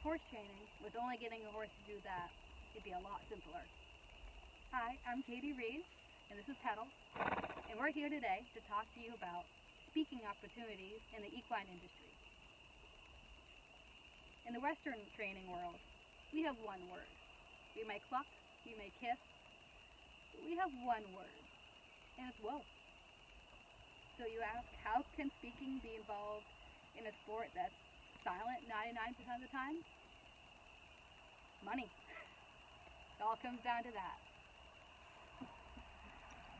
horse training with only getting a horse to do that, it'd be a lot simpler. Hi, I'm Katie Reed, and this is Pedal, and we're here today to talk to you about speaking opportunities in the equine industry. In the Western training world, we have one word. We may cluck, we may kiss, but we have one word, and it's whoa. So you ask, how can speaking be involved in a sport that's silent 99% of the time? Money. It all comes down to that.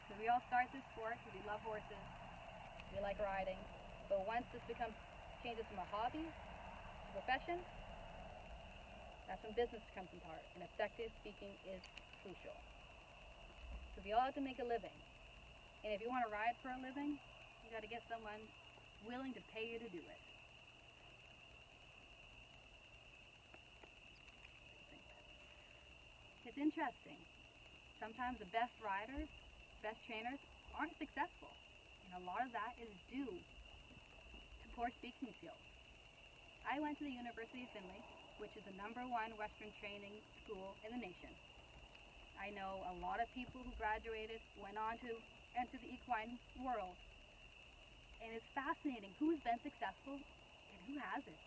So we all start this sport because we love horses, we like riding, but once this changes from a hobby to a profession, that's when business comes in part, and effective speaking is crucial. So we all have to make a living, and if you want to ride for a living, you got to get someone willing to pay you to do it. It's interesting. Sometimes the best riders, best trainers aren't successful, and a lot of that is due to poor speaking skills. I went to the University of Findlay, which is the #1 Western training school in the nation. I know a lot of people who graduated, went on to enter the equine world, and it's fascinating who's been successful and who hasn't.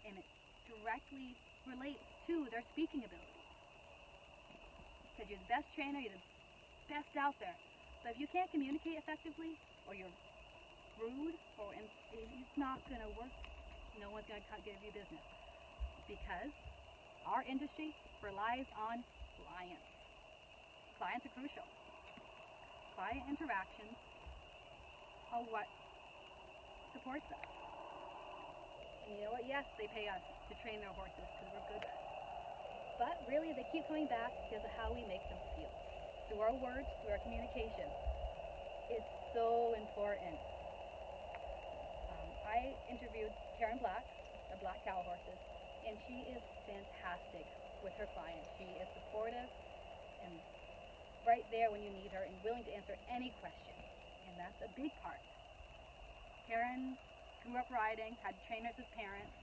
And it directly relates to their speaking ability. Because you're the best trainer, you're the best out there. But if you can't communicate effectively, or you're rude, it's not going to work. No one's going to give you business. Because our industry relies on clients. Clients are crucial. Client interactions are what supports us. And you know what? Yes, they pay us to train their horses because we're good at it. But really, they keep coming back because of how we make them feel. Through our words, through our communication. It's so important. I interviewed Karen Black of Black Cow Horses, and she is fantastic with her clients. She is supportive and right there when you need her and willing to answer any question. And that's a big part. Karen grew up riding, had trainers as parents.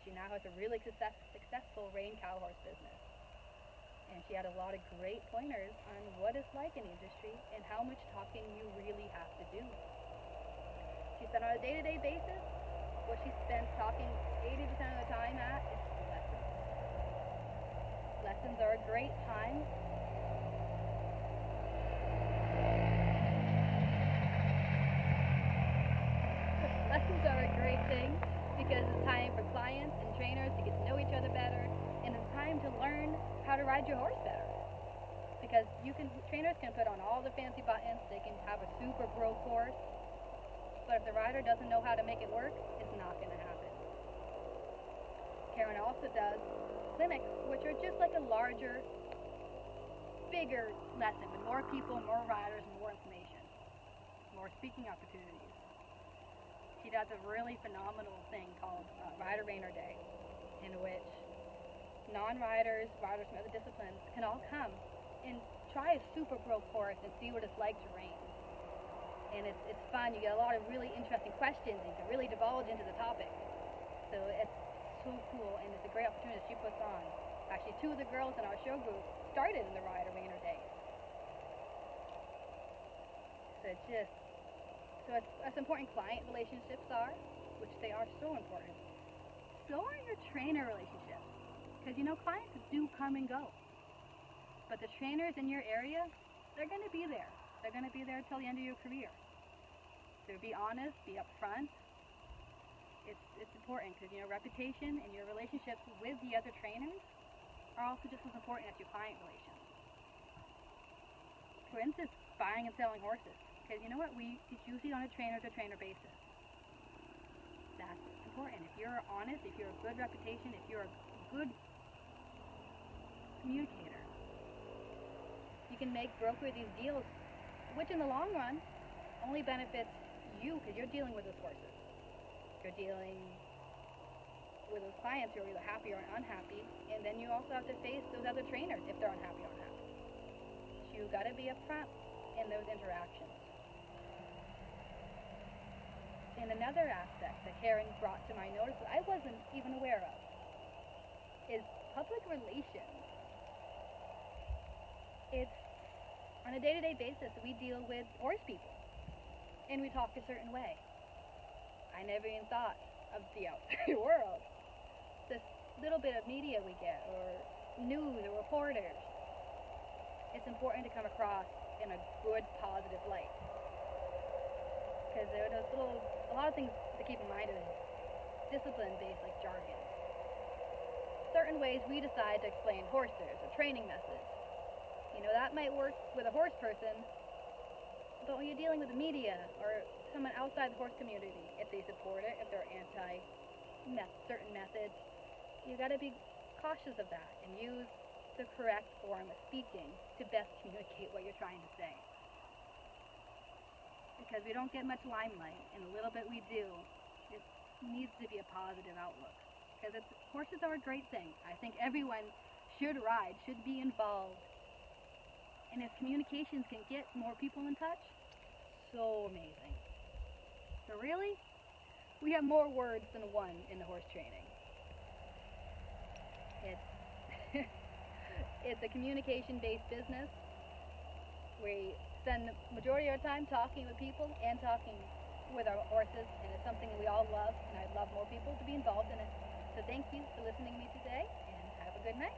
She now has a really successful rein cow horse business. And she had a lot of great pointers on what it's like in the industry and how much talking you really have to do. She said on a day-to-day basis, what she spends talking 80% of the time at is lessons. Lessons are a great time. Lessons are a great thing because it's time for clients and trainers to get to know each other better, and it's time to learn how to ride your horse better. Because trainers can put on all the fancy buttons, they can have a super broke horse, but if the rider doesn't know how to make it work, it's not going to happen. Karen also does clinics, which are just like a larger, bigger lesson with more people, more riders, more information, more speaking opportunities. She does a really phenomenal thing called Rider Rainer Day, in which non-riders, riders from other disciplines can all come and try a super broke horse and see what it's like to rein. And it's fun. You get a lot of really interesting questions and you can really divulge into the topic. So it's so cool, and it's a great opportunity that she puts on. Actually, 2 of the girls in our show group started in the Rider Rainer Days. So as important client relationships are, which they are so important, so are your trainer relationships. Because clients do come and go. But the trainers in your area, they're going to be there. They're going to be there until the end of your career. So be honest, be upfront. It's important because reputation and your relationships with the other trainers are also just as important as your client relations. For instance, buying and selling horses. Because you know what? It's usually on a trainer-to-trainer basis. That's important. If you're honest, if you're a good reputation, if you're a good communicator, you can broker these deals, which in the long run only benefits you because you're dealing with those horses. You're dealing with those clients who are either happy or unhappy, and then you also have to face those other trainers if they're unhappy or unhappy. So you got to be upfront in those interactions. And another aspect that Karen brought to my notice that I wasn't even aware of like relations. It's on a day-to-day basis we deal with horse people, and we talk a certain way. I never even thought of the outside world. This little bit of media we get, or news, or reporters. It's important to come across in a good, positive light. Because there are a lot of things to keep in mind is discipline-based, like jargon. Certain ways we decide to explain horses or training methods. That might work with a horse person, but when you're dealing with the media or someone outside the horse community, if they support it, if they're anti certain methods, you got to be cautious of that and use the correct form of speaking to best communicate what you're trying to say. Because we don't get much limelight, and the little bit we do, it needs to be a positive outlook. Because horses are a great thing. I think everyone should ride, should be involved. And if communications can get more people in touch, so amazing. So really, we have more words than one in the horse training. It's a communication-based business. We spend the majority of our time talking with people and talking with our horses, and it's something we all love, and I'd love more people to be involved in it. So thank you for listening to me today, and have a good night.